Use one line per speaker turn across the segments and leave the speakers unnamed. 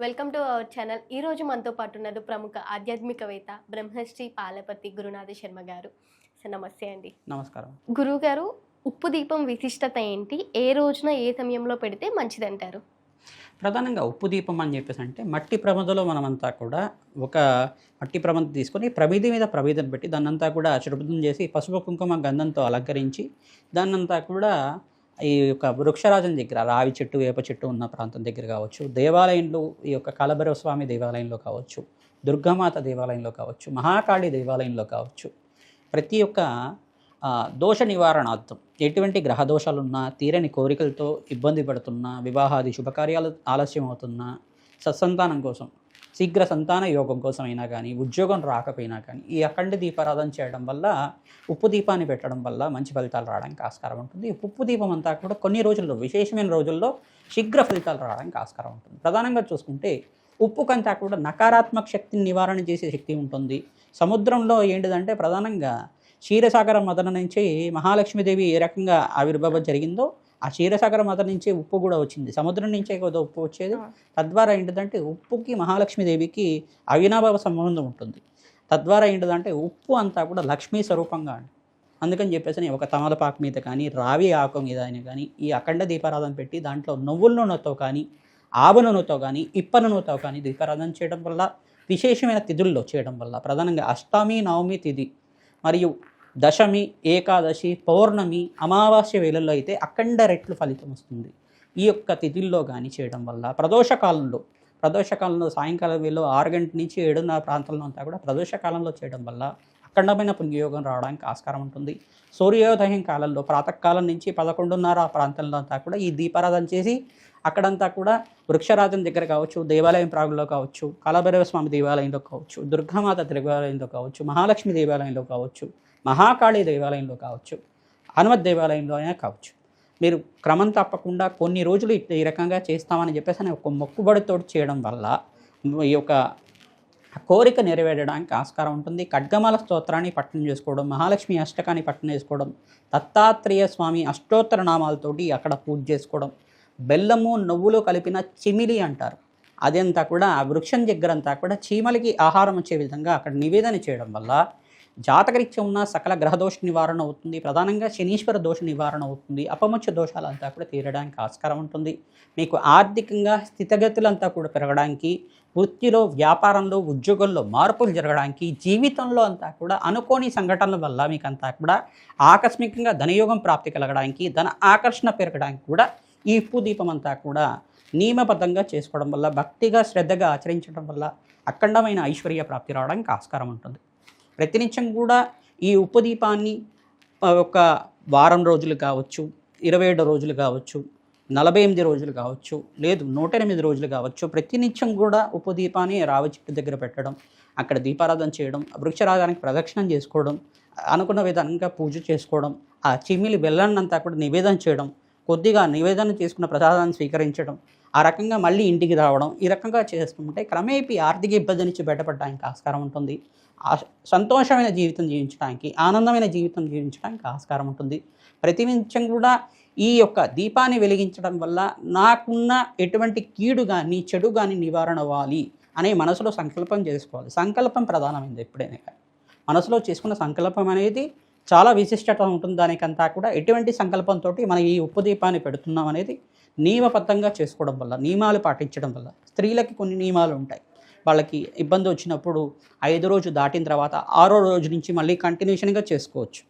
Welcome to our channel. ఈరోజు మనతో పాటు ఉన్నారు ప్రముఖ ఆధ్యాత్మికవేత్త బ్రహ్మశ్రీ పాలపతి గురునాథ శర్మ గారు. సార్ నమస్తే అండి.
నమస్కారం.
గురువు గారు, ఉప్పు దీపం విశిష్టత ఏంటి? ఏ రోజున ఏ సమయంలో పెడితే మంచిదంటారు?
ప్రధానంగా ఉప్పు దీపం అని చెప్పేసి అంటే మట్టి ప్రమిదలో మనమంతా కూడా ఒక మట్టి ప్రమిద తీసుకొని ప్రమిది మీద ప్రమిదను పెట్టి దాన్నంతా కూడా శుభ్రం చేసి పసుపు కుంకుమ గంధంతో అలంకరించి దాన్నంతా కూడా ఈ యొక్క వృక్షరాజం దగ్గర రావి చెట్టు వేప చెట్టు ఉన్న ప్రాంతం దగ్గర కావచ్చు, దేవాలయంలో ఈ యొక్క కాలభైరవ స్వామి దేవాలయంలో కావచ్చు, దుర్గామాత దేవాలయంలో కావచ్చు, మహాకాళి దేవాలయంలో కావచ్చు, ప్రతి ఒక్క దోష నివారణార్థం ఎటువంటి గ్రహ దోషాలున్నా, తీరని కోరికలతో ఇబ్బంది పడుతున్నా, వివాహాది శుభకార్యాలు ఆలస్యం అవుతున్నా, సత్సంతానం కోసం, శీఘ్ర సంతాన యోగం కోసమైనా కానీ, ఉద్యోగం రాకపోయినా కానీ ఈ అఖండ దీపారాధన చేయడం వల్ల, ఉప్పు దీపాన్ని పెట్టడం వల్ల మంచి ఫలితాలు రావడానికి ఆస్కారం ఉంటుంది. ఉప్పు దీపం అంతా కూడా కొన్ని రోజుల్లో, విశేషమైన రోజుల్లో శీఘ్ర ఫలితాలు రావడానికి ఆస్కారం ఉంటుంది. ప్రధానంగా చూసుకుంటే ఉప్పుకంతా కూడా నకారాత్మక శక్తిని నివారణ చేసే శక్తి ఉంటుంది. సముద్రంలో ఏంటిదంటే ప్రధానంగా క్షీరసాగర మదన నుంచి మహాలక్ష్మీదేవి ఏ రకంగా ఆవిర్భావం జరిగిందో ఆ క్షీరసాగర మదన నుంచే ఉప్పు కూడా వచ్చింది. సముద్రం నుంచే కదా ఉప్పు వచ్చేది. తద్వారా ఏంటిదంటే ఉప్పుకి మహాలక్ష్మీదేవికి అవినాభావ సంబంధం ఉంటుంది. తద్వారా ఏంటిదంటే ఉప్పు అంతా కూడా లక్ష్మీ స్వరూపంగా అందుకని చెప్పేసి ఒక తమలపాకు మీద కానీ, రావి ఆకు మీద అయినా కానీ ఈ అఖండ దీపారాధన పెట్టి దాంట్లో నువ్వుల నూనెతో కానీ, ఆవ నూనెతో కానీ, ఇప్ప నూనెతో కానీ దీపారాధన చేయడం వల్ల, విశేషమైన తిథుల్లో చేయడం వల్ల, ప్రధానంగా అష్టమి, నవమి తిథి మరియు దశమి, ఏకాదశి, పౌర్ణమి, అమావాస్య వేళల్లో అయితే అఖండ రెట్లు ఫలితం వస్తుంది. ఈ యొక్క తిథుల్లో కానీ చేయడం వల్ల ప్రదోషకాలంలో సాయంకాలం వేళలో 6 గంటల నుంచి 7:30 ప్రాంతంలో అంతా కూడా ప్రదోషకాలంలో చేయడం వల్ల అఖండమైన పుణ్యయోగం రావడానికి ఆస్కారం ఉంటుంది. సూర్యోదయం కాలంలో ప్రాతకాలం నుంచి 11:30 ప్రాంతంలో అంతా కూడా ఈ దీపారాధన చేసి అక్కడంతా కూడా వృక్షరాజం దగ్గర కావచ్చు, దేవాలయం ప్రాంగణంలో కావచ్చు, కాలభైరవ స్వామి దేవాలయంలో కావచ్చు, దుర్గామాత దేవాలయంలో కావచ్చు, మహాలక్ష్మి దేవాలయంలో కావచ్చు, మహాకాళి దేవాలయంలో కావచ్చు, హనుమత్ దేవాలయంలో అయినా కావచ్చు, మీరు క్రమం తప్పకుండా కొన్ని రోజులు ఈ రకంగా చేస్తామని చెప్పేసి అని ఒక మొక్కుబడితో చేయడం వల్ల ఈ యొక్క కోరిక నెరవేరడానికి ఆస్కారం ఉంటుంది. ఖడ్గమాల స్తోత్రాన్ని పఠనం చేసుకోవడం, మహాలక్ష్మి అష్టకాన్ని పఠనం చేసుకోవడం, దత్తాత్రేయ స్వామి అష్టోత్తర నామాలతోటి అక్కడ పూజ చేసుకోవడం, బెల్లము నువ్వులు కలిపిన చిమిలి అంటారు, అదంతా కూడా ఆ వృక్షం దగ్గరంతా కూడా చీమలకి ఆహారం వచ్చే విధంగా అక్కడ నివేదన చేయడం వల్ల జాతకరీత్యా ఉన్న సకల గ్రహదోష నివారణ అవుతుంది. ప్రధానంగా శనీశ్వర దోష నివారణ అవుతుంది. అపముచ్చ దోషాలంతా కూడా తీరడానికి ఆస్కారం ఉంటుంది. మీకు ఆర్థికంగా స్థితిగతులంతా కూడా పెరగడానికి, వృత్తిలో, వ్యాపారంలో, ఉద్యోగంలో మార్పులు జరగడానికి, జీవితంలో అంతా కూడా అనుకోని సంఘటనల వల్ల మీకు అంతా కూడా ఆకస్మికంగా ధనయోగం ప్రాప్తి కలగడానికి, ధన ఆకర్షణ పెరగడానికి కూడా ఈ ఉప్పు దీపం అంతా కూడా నియమబద్ధంగా చేసుకోవడం వల్ల, భక్తిగా శ్రద్ధగా ఆచరించడం వల్ల అఖండమైన ఐశ్వర్య ప్రాప్తి రావడానికి ఆస్కారం ఉంటుంది. ప్రతినిత్యం కూడా ఈ ఉప్పు దీపాన్ని ఒక వారం రోజులు కావచ్చు, 27 రోజులు కావచ్చు, 48 రోజులు కావచ్చు, లేదు 108 రోజులు కావచ్చు, ప్రతినిత్యం కూడా ఉప్పు దీపాన్ని రావి చెట్టు దగ్గర పెట్టడం, అక్కడ దీపారాధన చేయడం, వృక్షరాజానికి ప్రదక్షిణం చేసుకోవడం, అనుకున్న విధంగా పూజ చేసుకోవడం, ఆ చిమ్మిలి బెల్లాన్నంతా కూడా నివేదన చేయడం, కొద్దిగా నివేదన చేసుకున్న ప్రసాదాన్ని స్వీకరించడం, ఆ రకంగా మళ్ళీ ఇంటికి రావడం, ఈ రకంగా చేసుకుంటే క్రమేపీ ఆర్థిక ఇబ్బంది నుంచి బయటపడడానికి ఆస్కారం ఉంటుంది. సంతోషమైన జీవితం జీవించడానికి, ఆనందమైన జీవితం జీవించడానికి ఆస్కారం ఉంటుంది. ప్రతి నిత్యం కూడా ఈ యొక్క దీపాన్ని వెలిగించడం వల్ల నాకున్న ఎటువంటి కీడు కానీ, చెడు కానీ నివారణ అవ్వాలి అనే మనసులో సంకల్పం చేసుకోవాలి. సంకల్పం ప్రధానమైనది ఎప్పుడైనా కానీ. మనసులో చేసుకున్న సంకల్పం అనేది చాలా విశిష్టత ఉంటుంది. దానికంతా కూడా ఎటువంటి సంకల్పంతో మనం ఈ ఉప్పు దీపాన్ని పెడుతున్నాం అనేది నియమబద్ధంగా చేసుకోవడం వల్ల, నియమాలు పాటించడం వల్ల, స్త్రీలకి కొన్ని నియమాలు ఉంటాయి. వాళ్ళకి ఇబ్బంది వచ్చినప్పుడు 5 రోజు దాటిన తర్వాత 6వ రోజు నుంచి మళ్ళీ కంటిన్యూషన్గా చేసుకోవచ్చు.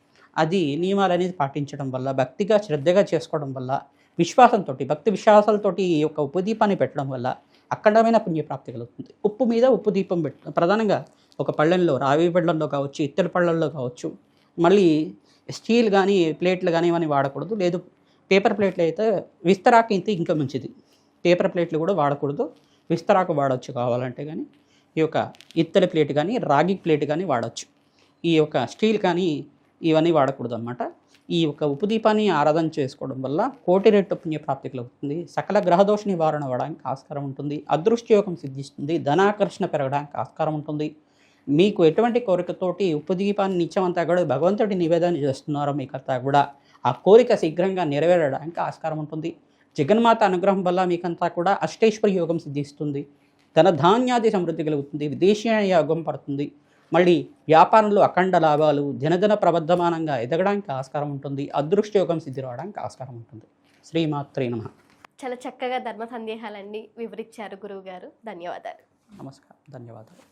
అది నియమాలు అనేది పాటించడం వల్ల, భక్తిగా శ్రద్ధగా చేసుకోవడం వల్ల, విశ్వాసంతో, భక్తి విశ్వాసాలతోటి ఈ యొక్క ఉప్పు దీపాన్ని పెట్టడం వల్ల అఖండమైన పుణ్యప్రాప్తి కలుగుతుంది. ఉప్పు మీద ఉప్పు దీపం ప్రధానంగా ఒక పళ్ళెంలో, రావి పళ్ళల్లో కావచ్చు, ఇత్తడి పళ్ళల్లో కావచ్చు, మళ్ళీ స్టీల్ కానీ ప్లేట్లు కానీ ఇవన్నీ వాడకూడదు. లేదు పేపర్ ప్లేట్లు అయితే విస్తరాకు అయితే ఇంకా మంచిది. పేపర్ ప్లేట్లు కూడా వాడకూడదు, విస్తరాకు వాడవచ్చు కావాలంటే. కానీ ఈ యొక్క ఇత్తడి ప్లేట్ కానీ, రాగి ప్లేట్ కానీ వాడచ్చు. ఈ యొక్క స్టీల్ కానీ ఇవన్నీ వాడకూడదు అన్నమాట. ఈ యొక్క ఉప్పు దీపాన్ని ఆరాధన చేసుకోవడం వల్ల కోటి రెట్టు పుణ్యప్రాప్తి కలుగుతుంది. సకల గ్రహదోష నివారణ అవ్వడానికి ఆస్కారం ఉంటుంది. అదృష్టయోగం సిద్ధిస్తుంది. ధనాకర్షణ పెరగడానికి ఆస్కారం ఉంటుంది. మీకు ఎటువంటి కోరికతోటి ఉప్పు దీపాన్ని నిత్యమంతా కూడా భగవంతుడి నివేదన చేస్తున్నారో మీకంతా కూడా ఆ కోరిక శీఘ్రంగా నెరవేరడానికి ఆస్కారం ఉంటుంది. జగన్మాత అనుగ్రహం వల్ల మీకంతా కూడా అష్టైశ్వర్య యోగం సిద్ధిస్తుంది. ధన ధాన్యాది సమృద్ధి కలుగుతుంది, విదేశీయాన యోగం పడుతుంది, మళ్ళీ వ్యాపారంలో అఖండ లాభాలు, దినదిన ప్రబద్ధమానంగా ఎదగడానికి ఆస్కారం ఉంటుంది, అదృష్ట యోగం సిద్ధి రావడానికి ఆస్కారం ఉంటుంది. శ్రీమాత్రే నమః.
చాలా చక్కగా ధర్మ సందేహాలన్నీ వివరించారు గురువుగారు. ధన్యవాదాలు.
నమస్కారం, ధన్యవాదాలు.